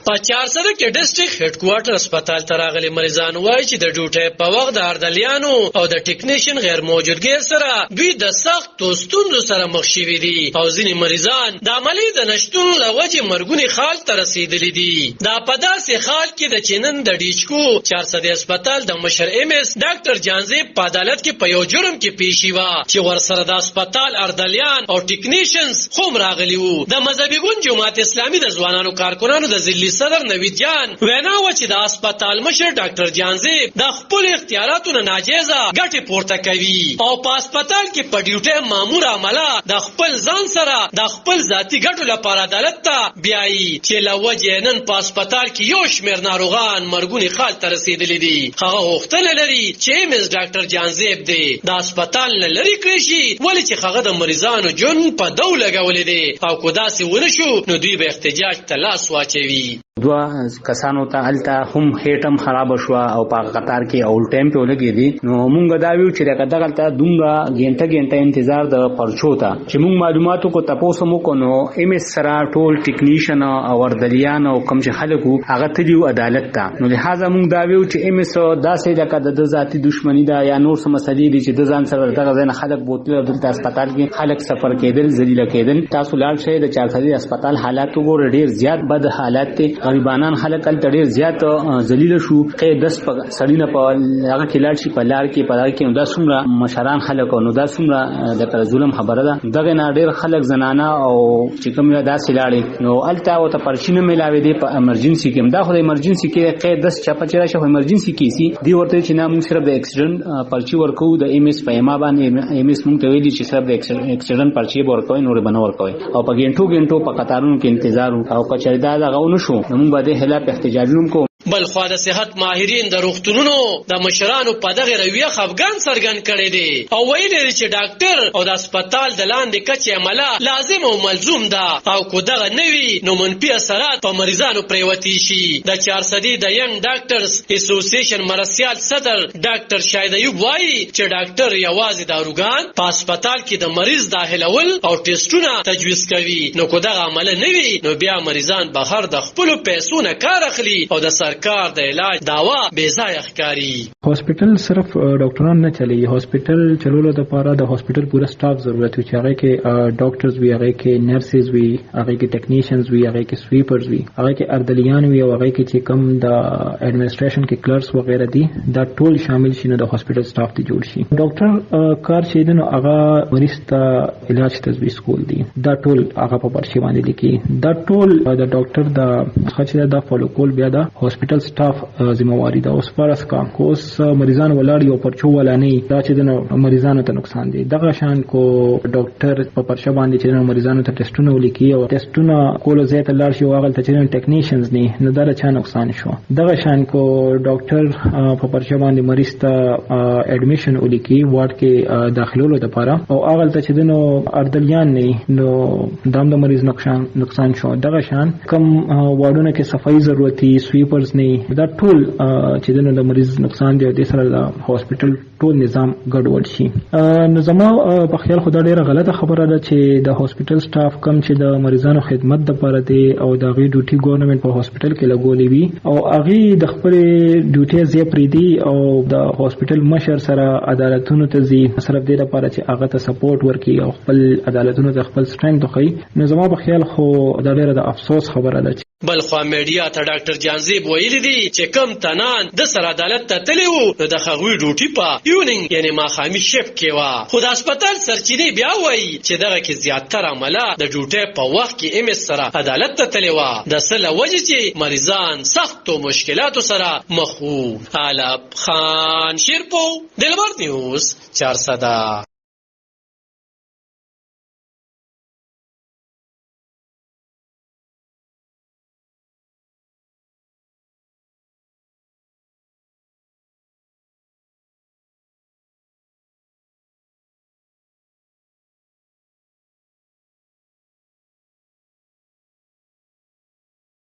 په 400 کې ډسټریکټ هډ کوارټر هسپتال ته راغلي مریضان وایي چې د ډیوټۍ په وخت د اردلیانو او د ټیکنیشن غیر موجودګۍ سره دوی د سختو ستونزو سره مخ شوي دي او ځینې مریضان د عملي د نشتون له وجې مرګوني حال ته رسېدلي دي. دا په داسې حال کې د چینن د ډیچکو 400 هسپتال د مشر ایم اس ډاکټر جانزیب په عدالت کې په یو جرم کې پیښی و چې ورسره د هسپتال اردلیان او ټیکنیشنز هم راغلي وو. د مذهبي ګوند جماعت اسلامي د ځوانانو کارکونانو د ضلعي صدر نوید جان وینا و چې د هسپتال مشر ډاکټر جانزیب د خپل اختیاراتو نه ناجیزه ګټې پورته کوي او په هسپتال کې په ډیوټۍ مامور عمله د خپل ځان سره د خپل ذاتي ګټو لپاره عدالت ته بیایي چې له وجې نن په هسپتال کې یو شمېر ناروغان مرګوني حال ته رسېدلي دي. هغه غوښتنه لري چې ایم اس ډاکټر جانزیب دی د هسپتال نه لرې کړی شي ولې چې هغه د مریضانو ژوند په دو لګولی دی او که داسې ونه شو نو دوی به احتجاج ته لاس واچوي. دوه کسانو ته الته هم هیټم خراب شو او په قطار کې اول ټایم په لګې دي نو مونږ دا ویو چې دغه دومره غنټه انتظار د پرچو ته چې مونږ معلوماتو کو تاسو مو کو نو ایم اس سره ټول ټیکنیشن او وردلیان او کوم چې خلکو هغه ته دی عدالت ته نو لہذا مونږ دا ویو چې ایم اس داسې لکه د ذاتی دښمنی دا یا نور څه مسلې دي چې د ځان سره دغه ځای خلک بوتل د هسپتال کې خلک سفر کېدل ذلیل کېدل تاسو لاړ شئ د 400 هسپتال حالات وګورئ ډیر زیات بد حالات دي غریبانان خلک ال ډیر زیات ذلیل شو کې 10 سړی نه په هغه کې لاړ شي په لار کې په لار کې نو دا څومره مشران خلک نو دا څومره د ظلم خبره ده دغه نه ډیر خلک زنانه او چې کوم دا سلاړي نو الته او ته پرچینه ملاوي دي په امرجنسي کې دا خو د امرجنسي کې کې 10 چا 50 شو امرجنسي کې سي دی ورته چې نام صرف د اکسیډنټ پرچی ورکو د ایم اس په ما باندې ایم اس مونږ ته ویلي چې صرف د اکسیډنټ پرچی ورکوي نور بنور کوي او په ګنټو په قطارونو کې انتظار او کچې دا غو نشو موږ به د خلاف احتجاجونه کوو. بل خو د صحت ماهرین د روغتونونو د مشرانو په دغه رویه خفګان څرګند کړي دي او ویلي چې ډاکټر او د هسپتال د لاندې کچې عمله لازم او ملزوم ده او کو دغه نوي نو منفي اثرات په مریضانو پریوتی شي. د 400 د ینګ ډاکټرز اسوسییشن مرسیال صدر ډاکټر شاهد ایوب وایي چې ډاکټر یوازې داروګان په هسپتال کې د مریض داخلول او ټیسټونه تجویز کوي نو کو دغه عمله نوي نو بیا مریضان بهر د خپل پیسو نه کار اخلي او د سرکار د علاج داوا بے ځای ښکاري. هاسپټل صرف ډاکټران نه چلی هاسپټل چلولو لپاره د هاسپټل پورا سټاف ضرورت وي چې هغه کې ډاکټرز وي هغه کې نرسز وي هغه کې ټیکنیشنز وي هغه کې سویپرز وي هغه کې اردلیان وي او هغه کې چې کم د ایڈمنسټریشن کې کلرکس وغیرہ دي دا ټول شامل شي نو د هاسپټل سټاف ته جوړ شي. ډاکټر کار چې دنو هغه مریض ته علاج تجویز کول دي دا ټول هغه په پرچی باندې لیکي دا ټول د ډاکټر د خاصه د فالو کول بیا د هاسپټل سټاف ذمہواری ده. اوس فرض کا کوس مریضان ولاړ یو پرچو ولا نه دا چې د مریضانو ته نقصان دي دغه شان کو ډاکټر په پرچه باندې چې مریضانو ته ټیسټونه ولیکي او ټیسټونه کول زیات لاړ شي واغل ته چې ټیکنیشنز نه نه دا چا نقصان شو دغه شان کو ډاکټر په پرچه باندې مریض ته اډمیشن ولیکي وارد کې داخلولو لپاره او اغل ته چې د اردلیان نه نو دام د مریض نقصان شو دغه شان کم وارډونه کې صفائی ضرورتي سویپرز نه دا ټول چې د مریض نقصان دی د سره د هاسپټل ټول نظام ګډوډ شي. نو زما په خیال خو دا ډیره غلطه خبره ده چې د هاسپټل سټاف کم چې د مریضانو خدمت لپاره دی او د غي ډیوټي ګورنمنت په هاسپټل کې لګولې وي او هغه د خپل ډیوټي زی پریدي او د هاسپټل مشر سره عدالتونو ته زی صرف د لپاره چې هغه ته سپورټ ورکړي او خپل عدالتونو ته خپل سټرنګ خي نو زما په خیال خو دا ډیره د افسوس خبره ده. بل خو میډیا ته ډاکټر جانزیب ویلي دي چې کم تنان د سر عدالت ته تللی وو نو د هغوی ډیوټي په ایونینګ یعنی ماښامي شیفټ کې وه خو د هسپتال سرچینې بیا وایي چې دغه کې زیاتره عمله د ډیوټۍ په وخت کې ایم اس سره عدالت ته تللی وه د څه له وجې چې مریضان سختو مشکلاتو سره مخ وو. علب خان شیرپو دلبر نیوز 400